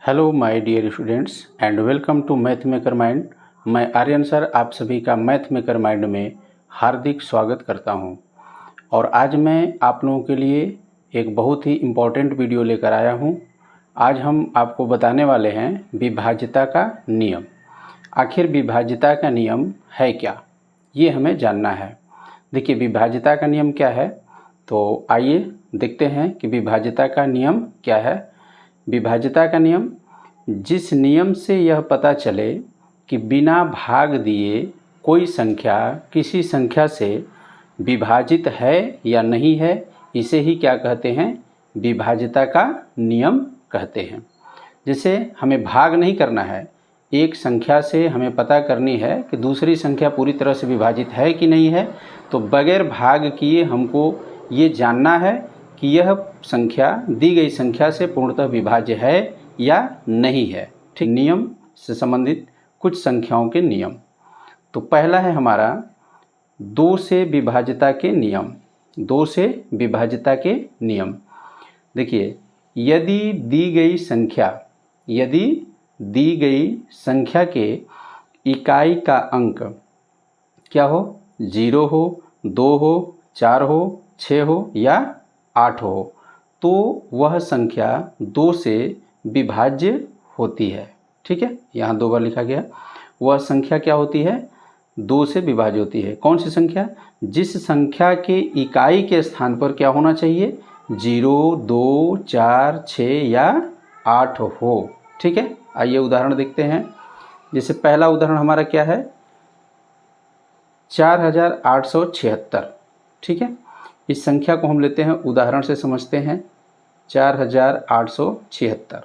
Hello my dear students and welcome to math maker mind. मैं Aryan sir आप सभी का मैथ मेकर माइंड में हार्दिक स्वागत करता हूं। और आज मैं आप लोगों के लिए एक बहुत ही इम्पोर्टेंट वीडियो लेकर आया हूं। आज हम आपको बताने वाले हैं विभाज्यता का नियम। आखिर विभाज्यता का नियम है क्या, ये हमें जानना है। देखिए विभाज्यता का नियम क्या है, तो आइए देखते हैं कि विभाज्यता का नियम क्या है। विभाज्यता का नियम, जिस नियम से यह पता चले कि बिना भाग दिए कोई संख्या किसी संख्या से विभाजित है या नहीं है, इसे ही क्या कहते हैं, विभाज्यता का नियम कहते हैं। जैसे हमें भाग नहीं करना है, एक संख्या से हमें पता करनी है कि दूसरी संख्या पूरी तरह से विभाजित है कि नहीं है, तो बगैर भाग किए हमको ये जानना है कि यह संख्या दी गई संख्या से पूर्णतः विभाज्य है या नहीं है। ठीक, नियम से संबंधित कुछ संख्याओं के नियम। तो पहला है हमारा 2 से विभाज्यता के नियम। 2 से विभाज्यता के नियम, देखिए यदि दी गई संख्या के इकाई का अंक क्या हो, 0 हो, 2 हो, 4 हो, 6 हो या 8 हो, तो वह संख्या 2 से विभाज्य होती है। ठीक है, यहाँ 2 बार लिखा गया। वह संख्या क्या होती है, 2 से विभाज्य होती है। कौन सी संख्या, जिस संख्या के इकाई के स्थान पर क्या होना चाहिए, 0, 2, 4, 6 या 8 हो। ठीक है, आइए उदाहरण देखते हैं। जैसे पहला उदाहरण हमारा क्या है, 4876। ठीक है, इस संख्या को हम लेते हैं, उदाहरण से समझते हैं। 4876,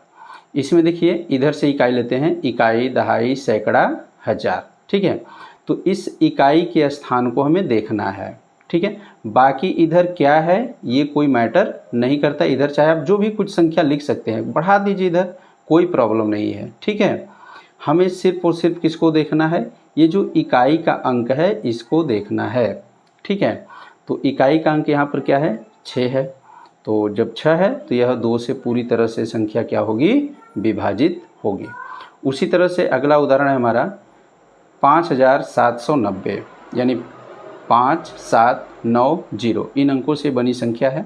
इसमें देखिए इधर से इकाई लेते हैं, इकाई, दहाई, सैकड़ा, हजार। ठीक है, तो इस इकाई के स्थान को हमें देखना है। ठीक है, बाकी इधर क्या है ये कोई मैटर नहीं करता। इधर चाहे आप जो भी कुछ संख्या लिख सकते हैं, बढ़ा दीजिए, इधर कोई प्रॉब्लम नहीं है। ठीक है, हमें सिर्फ और सिर्फ किसको देखना है, ये जो इकाई का अंक है इसको देखना है। ठीक है, तो इकाई का अंक यहाँ पर क्या है, 6 है। तो जब 6 है तो यह 2 से पूरी तरह से संख्या क्या होगी, विभाजित होगी। उसी तरह से अगला उदाहरण है हमारा 5790, यानी 5790, इन अंकों से बनी संख्या है।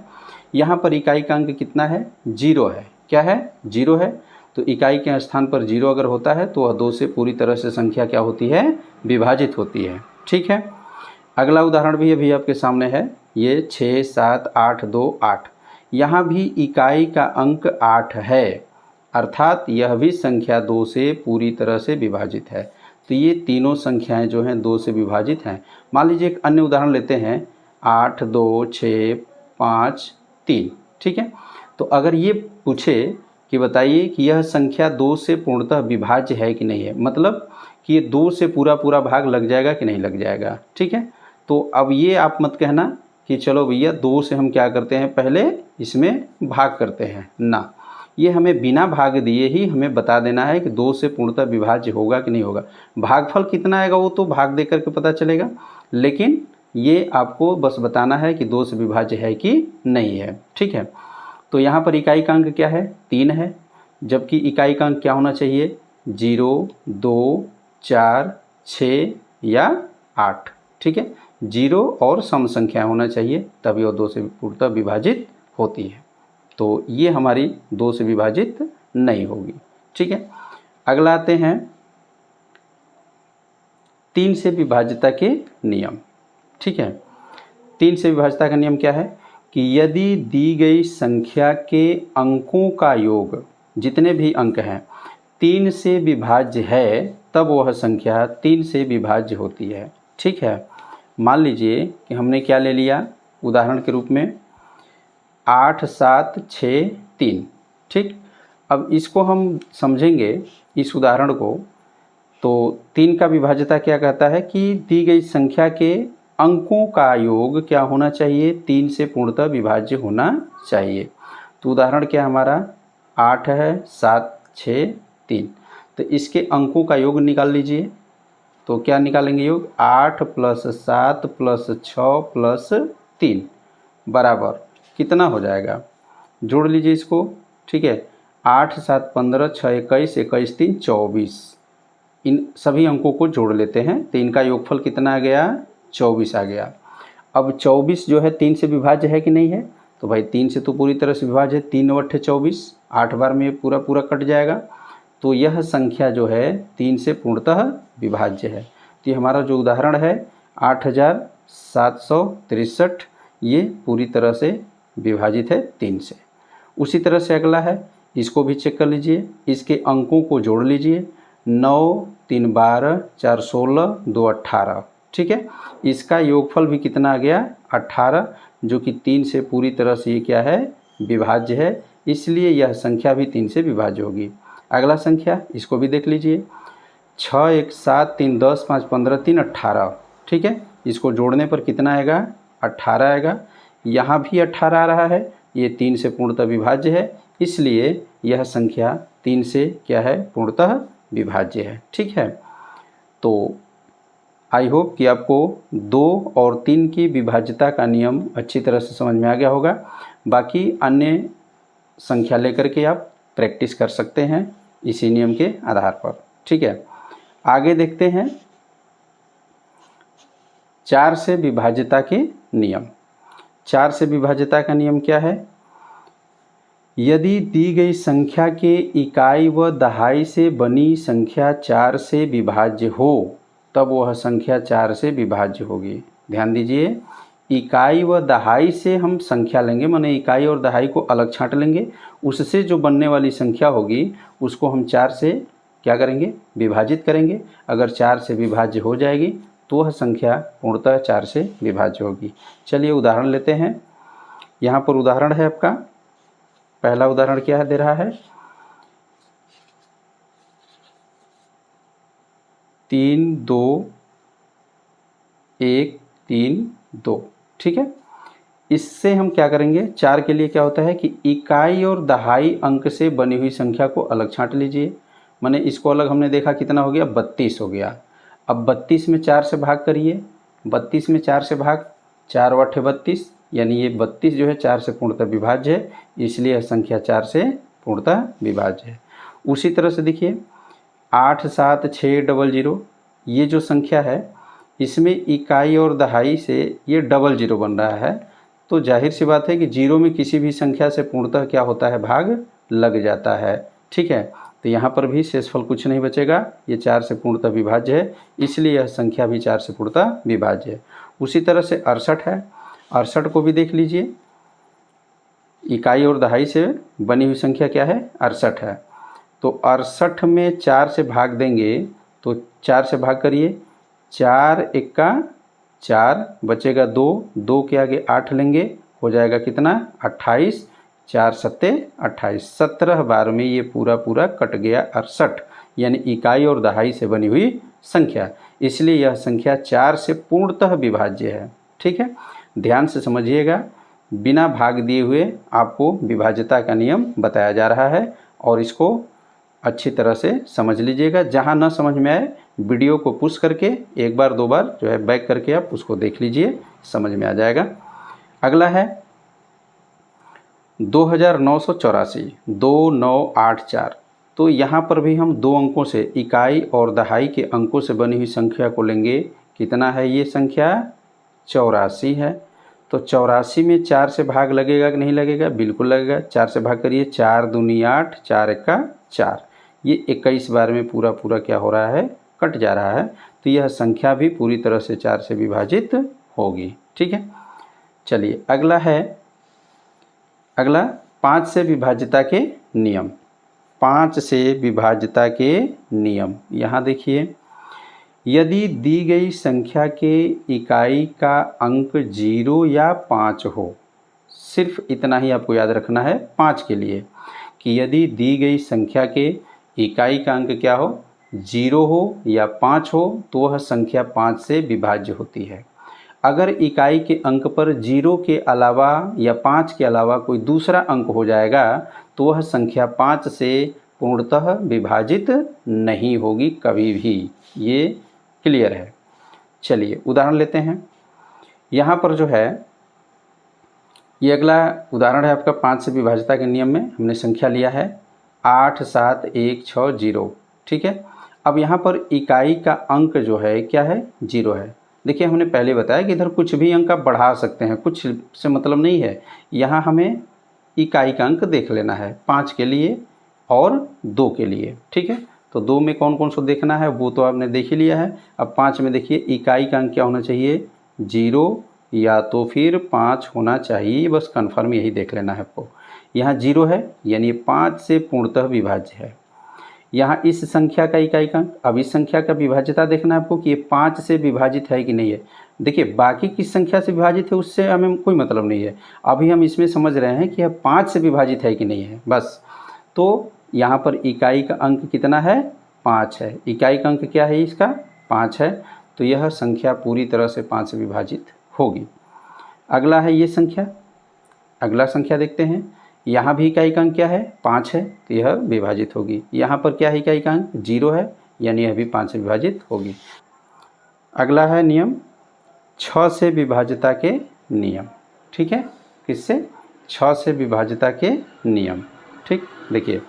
यहाँ पर इकाई का अंक कितना है, 0 है। क्या है, 0 है। तो इकाई के स्थान पर 0 अगर होता है तो वह 2 से पूरी तरह से संख्या क्या होती है, विभाजित होती है। ठीक है, अगला उदाहरण भी अभी आपके सामने है, ये 6, 7, 8, 2, 8। यहाँ भी इकाई का अंक 8 है, अर्थात यह भी संख्या 2 से पूरी तरह से विभाजित है। तो ये तीनों संख्याएं जो हैं 2 से विभाजित हैं। मान लीजिए एक अन्य उदाहरण लेते हैं, 8, 2, 6, 5, 3। ठीक है, तो अगर ये पूछे कि बताइए कि यह संख्या 2 से पूर्णतः विभाज्य है कि नहीं है, मतलब कि ये 2 से पूरा भाग लग जाएगा कि नहीं लग जाएगा। ठीक है, तो अब ये आप मत कहना कि चलो भैया 2 से हम क्या करते हैं, पहले इसमें भाग करते हैं ना। ये हमें बिना भाग दिए ही हमें बता देना है कि 2 से पूर्णतः विभाज्य होगा कि नहीं होगा। भागफल कितना आएगा वो तो भाग दे करके पता चलेगा, लेकिन ये आपको बस बताना है कि 2 से विभाज्य है कि नहीं है। ठीक है, तो यहाँ पर इकाई का अंक क्या है, 3 है, जबकि इकाई का अंक क्या होना चाहिए, 0, 2, 4, 6 या 8। ठीक है, 0 और सम संख्या होना चाहिए, तभी वो 2 से पूर्णतः विभाजित होती है। तो ये हमारी 2 से विभाजित नहीं होगी। ठीक है, अगला आते हैं 3 से विभाज्यता के नियम। ठीक है, 3 से विभाज्यता का नियम क्या है कि यदि दी गई संख्या के अंकों का योग, जितने भी अंक हैं, 3 से विभाज्य है, तब वह संख्या 3 से विभाज्य होती है। ठीक है, मान लीजिए कि हमने क्या ले लिया, उदाहरण के रूप में 8, 7, 6, 3। ठीक, अब इसको हम समझेंगे इस उदाहरण को, तो 3 का विभाज्यता क्या कहता है कि दी गई संख्या के अंकों का योग क्या होना चाहिए, 3 से पूर्णतः विभाज्य होना चाहिए। तो उदाहरण क्या हमारा 8 है, 7, 6, 3। तो इसके अंकों का योग निकाल लीजिए। तो क्या निकालेंगे योग, 8 + 7 + 6 + 3 बराबर कितना हो जाएगा, जोड़ लीजिए इसको। ठीक है, 8 7 15, 6 21, 21 3 24, इन सभी अंकों को जोड़ लेते हैं तो इनका योगफल कितना आ गया, 24 आ गया। अब 24 जो है 3 से विभाज्य है कि नहीं है, तो भाई 3 से तो पूरी तरह से विभाज्य है, 3 × 24, 8 बार में पूरा पूरा कट जाएगा। तो यह संख्या जो है 3 से पूर्णतः विभाज्य है। तो ये हमारा जो उदाहरण है 8763, ये पूरी तरह से विभाजित है 3 से। उसी तरह से अगला है, इसको भी चेक कर लीजिए, इसके अंकों को जोड़ लीजिए, 9 3 12, 4 16, 2 18, ठीक है। इसका योगफल भी कितना आ गया, 18, जो कि 3 से पूरी तरह से ये क्या है, विभाज्य है, इसलिए यह संख्या भी 3 से विभाज्य होगी। अगला संख्या, इसको भी देख लीजिए, 6 1 7 3 10 5 15 3 18, ठीक है। इसको जोड़ने पर कितना आएगा, 18 आएगा। यहाँ भी 18 आ रहा है, ये 3 से पूर्णतः विभाज्य है, इसलिए यह संख्या 3 से क्या है, पूर्णतः विभाज्य है, ठीक है। तो आई होप कि आपको 2 और 3 की विभाज्यता का नियम अच्छी तरह से समझ में आ गया होगा। बाकी अन्य संख्या लेकर के आप प्रैक्टिस कर सकते हैं इसी नियम के आधार पर, ठीक है। आगे देखते हैं 4 से विभाज्यता के नियम। 4 से विभाज्यता का नियम क्या है, यदि दी गई संख्या के इकाई व दहाई से बनी संख्या 4 से विभाज्य हो, तब वह संख्या 4 से विभाज्य होगी। ध्यान दीजिए, इकाई व दहाई से हम संख्या लेंगे, माने इकाई और दहाई को अलग छांट लेंगे, उससे जो बनने वाली संख्या होगी उसको हम 4 से क्या करेंगे, विभाजित करेंगे। अगर 4 से विभाज्य हो जाएगी तो वह संख्या पूर्णतः 4 से विभाज्य होगी। चलिए उदाहरण लेते हैं। यहाँ पर उदाहरण है आपका, पहला उदाहरण क्या है, दे रहा है 3 2 1 3 2, ठीक है। इससे हम क्या करेंगे, 4 के लिए क्या होता है कि इकाई और दहाई अंक से बनी हुई संख्या को अलग छांट लीजिए। माने इसको अलग हमने देखा कितना हो गया, 32 हो गया। अब 32 में 4 से भाग करिए, 32 में 4 से भाग, 4 8 32, यानी ये 32 जो है 4 से पूर्णतः विभाज्य है, इसलिए यह संख्या 4 से पूर्णतः विभाज्य है। उसी तरह से देखिए 8 7 6 00, ये जो संख्या है इसमें इकाई और दहाई से ये 00 बन रहा है, तो जाहिर सी बात है कि 0 में किसी भी संख्या से पूर्णतः क्या होता है, भाग लग जाता है, ठीक है। तो यहाँ पर भी शेषफल कुछ नहीं बचेगा, ये 4 से पूर्णतः विभाज्य है, इसलिए यह संख्या भी 4 से पूर्णतः विभाज्य है। उसी तरह से 68 है, 68 को भी देख लीजिए, इकाई और दहाई से बनी हुई संख्या क्या है, 68 है। तो 68 में 4 से भाग देंगे, तो 4 से भाग करिए, 4 1 4, बचेगा 2, 2 के आगे 8 लेंगे, हो जाएगा कितना, 28, 4 7 28, 17 बार में ये पूरा पूरा कट गया 68, यानी इकाई और दहाई से बनी हुई संख्या, इसलिए यह संख्या 4 से पूर्णतः विभाज्य है, ठीक है। ध्यान से समझिएगा, बिना भाग दिए हुए आपको विभाज्यता का नियम बताया जा रहा है और इसको अच्छी तरह से समझ लीजिएगा। जहाँ न समझ में आए वीडियो को पुश करके एक बार दो बार जो है बैक करके आप उसको देख लीजिए, समझ में आ जाएगा। अगला है 2984, 2984। तो यहाँ पर भी हम 2 अंकों से, इकाई और दहाई के अंकों से बनी हुई संख्या को लेंगे। कितना है ये संख्या, 84 है। तो 84 में 4 से भाग लगेगा कि नहीं लगेगा, बिल्कुल लगेगा। 4 से भाग करिए, 4 दूनी 8, 4 1 4, ये 21 बार में पूरा पूरा क्या हो रहा है, कट जा रहा है। तो यह संख्या भी पूरी तरह से 4 से विभाजित होगी, ठीक है। चलिए अगला है, अगला 5 से विभाज्यता के नियम। 5 से विभाज्यता के नियम, यहाँ देखिए, यदि दी गई संख्या के इकाई का अंक 0 या 5 हो, सिर्फ इतना ही आपको याद रखना है 5 के लिए, कि यदि दी गई संख्या के इकाई का अंक क्या हो, 0 हो या 5 हो, तो वह संख्या 5 से विभाज्य होती है। अगर इकाई के अंक पर 0 के अलावा या 5 के अलावा कोई दूसरा अंक हो जाएगा तो वह संख्या 5 से पूर्णतः विभाजित नहीं होगी कभी भी, ये क्लियर है। चलिए उदाहरण लेते हैं। यहाँ पर जो है, ये अगला उदाहरण है आपका 5 से विभाज्यता के नियम में हमने संख्या लिया है 8 7 1 6 0। ठीक है, अब यहाँ पर इकाई का अंक जो है क्या है, 0 है। देखिए हमने पहले बताया कि इधर कुछ भी अंक आप बढ़ा सकते हैं, कुछ से मतलब नहीं है। यहाँ हमें इकाई का अंक देख लेना है 5 के लिए और 2 के लिए। ठीक है, तो 2 में कौन कौन सा देखना है वो तो आपने देख ही लिया है। अब 5 में देखिए इकाई का अंक क्या होना चाहिए, 0 या तो फिर 5 होना चाहिए, बस कन्फर्म यही देख लेना है आपको। यहाँ 0 है यानी 5 से पूर्णतः विभाज्य है। यहाँ इस संख्या का इकाई का अंक, अब इस संख्या का विभाज्यता देखना है आपको कि ये 5 से विभाजित है कि नहीं है। देखिए बाकी किस संख्या से विभाजित है उससे हमें कोई मतलब नहीं है, अभी हम इसमें समझ रहे हैं कि यह 5 से विभाजित है कि नहीं है बस। तो यहाँ पर इकाई का अंक कितना है, 5 है। इकाई का अंक क्या है इसका, 5 है, तो यह संख्या पूरी तरह से 5 से विभाजित होगी। अगला है ये संख्या, अगला संख्या देखते हैं। यहाँ भी इकाई का अंक क्या है, 5 है, तो यह विभाजित होगी। यहाँ पर क्या है, इकाई का अंक 0 है, यानी यह भी 5 से विभाजित होगी। अगला है नियम 6 से विभाज्यता के नियम। ठीक है, किससे, 6 से विभाज्यता के नियम। ठीक, देखिए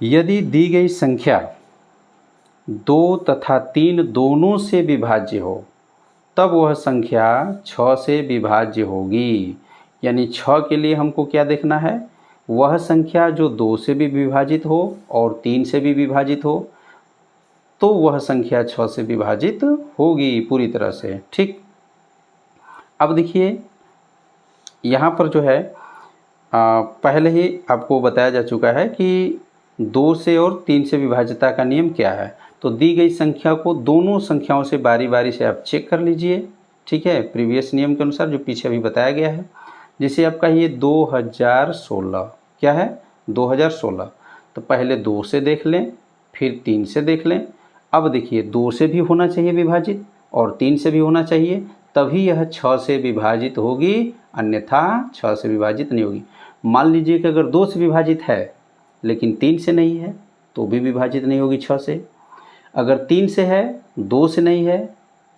यदि दी गई संख्या 2 तथा 3 दोनों से विभाज्य हो तब वह संख्या 6 से विभाज्य होगी। यानी 6 के लिए हमको क्या देखना है, वह संख्या जो 2 से भी विभाजित हो और 3 से भी विभाजित हो तो वह संख्या 6 से विभाजित होगी पूरी तरह से। ठीक, अब देखिए यहाँ पर जो है पहले ही आपको बताया जा चुका है कि 2 से और 3 से विभाज्यता का नियम क्या है। तो दी गई संख्या को दोनों संख्याओं से बारी बारी से आप चेक कर लीजिए। ठीक है, प्रीवियस नियम के अनुसार जो पीछे अभी बताया गया है। जैसे आपका ये 2016 क्या है, 2016, तो पहले 2 से देख लें फिर 3 से देख लें। अब देखिए 2 से भी होना चाहिए विभाजित और 3 से भी होना चाहिए, तभी यह 6 से विभाजित होगी, अन्यथा 6 से विभाजित नहीं होगी। मान लीजिए कि अगर 2 से विभाजित है लेकिन 3 से नहीं है तो भी विभाजित नहीं होगी 6 से। अगर 3 से है 2 से नहीं है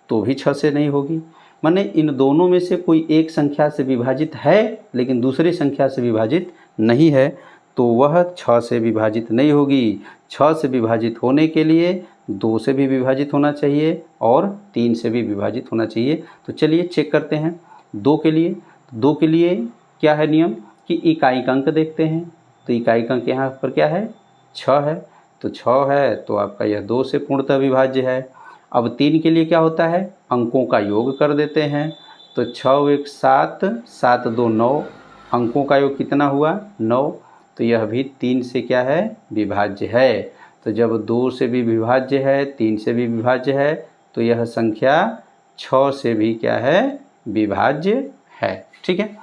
तो भी 6 से नहीं होगी। माने इन दोनों में से कोई एक संख्या से विभाजित है लेकिन दूसरी संख्या से विभाजित नहीं है तो वह 6 से विभाजित नहीं होगी। 6 से विभाजित होने के लिए 2 से भी विभाजित होना चाहिए और 3 से भी विभाजित होना चाहिए। तो चलिए चेक करते हैं 2 के लिए। 2 के लिए क्या है नियम कि इकाई का अंक देखते हैं। तो इकाई का अंक यहाँ पर क्या है, 6 है, तो 6 है तो आपका यह 2 से पूर्णतः विभाज्य है। अब 3 के लिए क्या होता है, अंकों का योग कर देते हैं। तो 6 1 7, 7 2 9, अंकों का योग कितना हुआ, 9, तो यह भी 3 से क्या है, विभाज्य है। तो जब 2 से भी विभाज्य है 3 से भी विभाज्य है तो यह संख्या 6 से भी क्या है, विभाज्य है। ठीक है,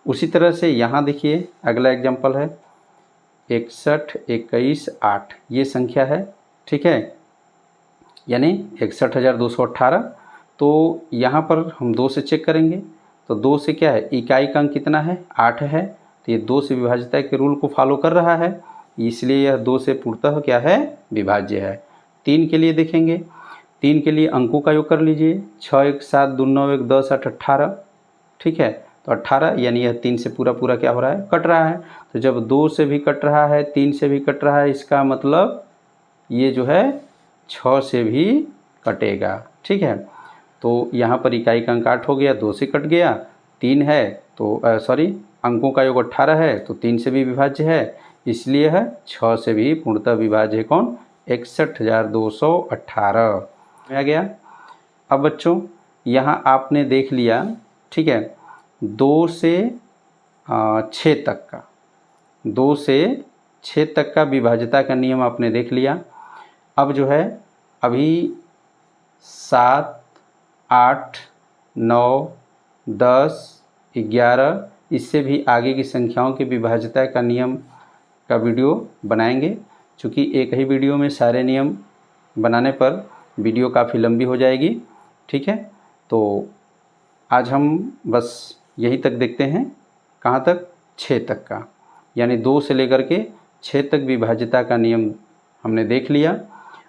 उसी तरह से यहाँ देखिए अगला एग्जाम्पल है 61 21 8, ये संख्या है। ठीक है, यानी 61,218। तो यहाँ पर हम 2 से चेक करेंगे तो 2 से क्या है, इकाई का अंक कितना है, 8 है, तो ये 2 से विभाज्यता के रूल को फॉलो कर रहा है, इसलिए यह 2 से पूर्णतः क्या है, विभाज्य है। 3 के लिए देखेंगे, 3 के लिए अंकों का योग कर लीजिए, 6 1 7 2 9 1 10 8 18। ठीक है, तो 18 यानी यह 3 से पूरा पूरा क्या हो रहा है, कट रहा है। तो जब 2 से भी कट रहा है 3 से भी कट रहा है, इसका मतलब ये जो है 6 से भी कटेगा। ठीक है, तो यहाँ पर इकाई का अंक 8 हो गया, 2 से कट गया, 3 है तो अंकों का योग 18 है तो 3 से भी विभाज्य है, इसलिए है 6 से भी पूर्णतः विभाज्य है। कौन, 61,218 में आ गया। अब बच्चों यहाँ आपने देख लिया, ठीक है, 2 से 6 तक का, 2 से 6 तक का विभाज्यता का नियम आपने देख लिया। अब जो है अभी 7 8 9 10 11 इससे भी आगे की संख्याओं की विभाज्यता का नियम का वीडियो बनाएंगे। चूँकि एक ही वीडियो में सारे नियम बनाने पर वीडियो काफ़ी लंबी हो जाएगी। ठीक है, तो आज हम बस यहीं तक देखते हैं, कहाँ तक, 6 तक का, यानी 2 से लेकर के 6 तक विभाज्यता का नियम हमने देख लिया।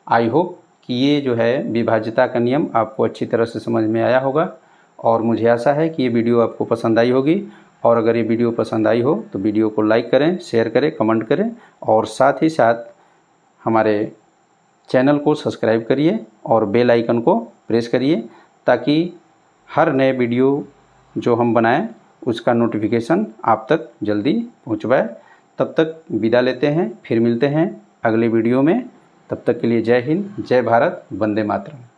आई होप कि ये जो है विभाज्यता का नियम आपको अच्छी तरह से समझ में आया होगा और मुझे आशा है कि ये वीडियो आपको पसंद आई होगी। और अगर ये वीडियो पसंद आई हो तो वीडियो को लाइक करें, शेयर करें, कमेंट करें और साथ ही साथ हमारे चैनल को सब्सक्राइब करिए और बेल आइकन को प्रेस करिए ताकि हर नए वीडियो जो हम बनाएं उसका नोटिफिकेशन आप तक जल्दी पहुंच पाए। तब तक विदा लेते हैं, फिर मिलते हैं अगले वीडियो में। तब तक के लिए जय हिंद, जय भारत, वंदे मातरम।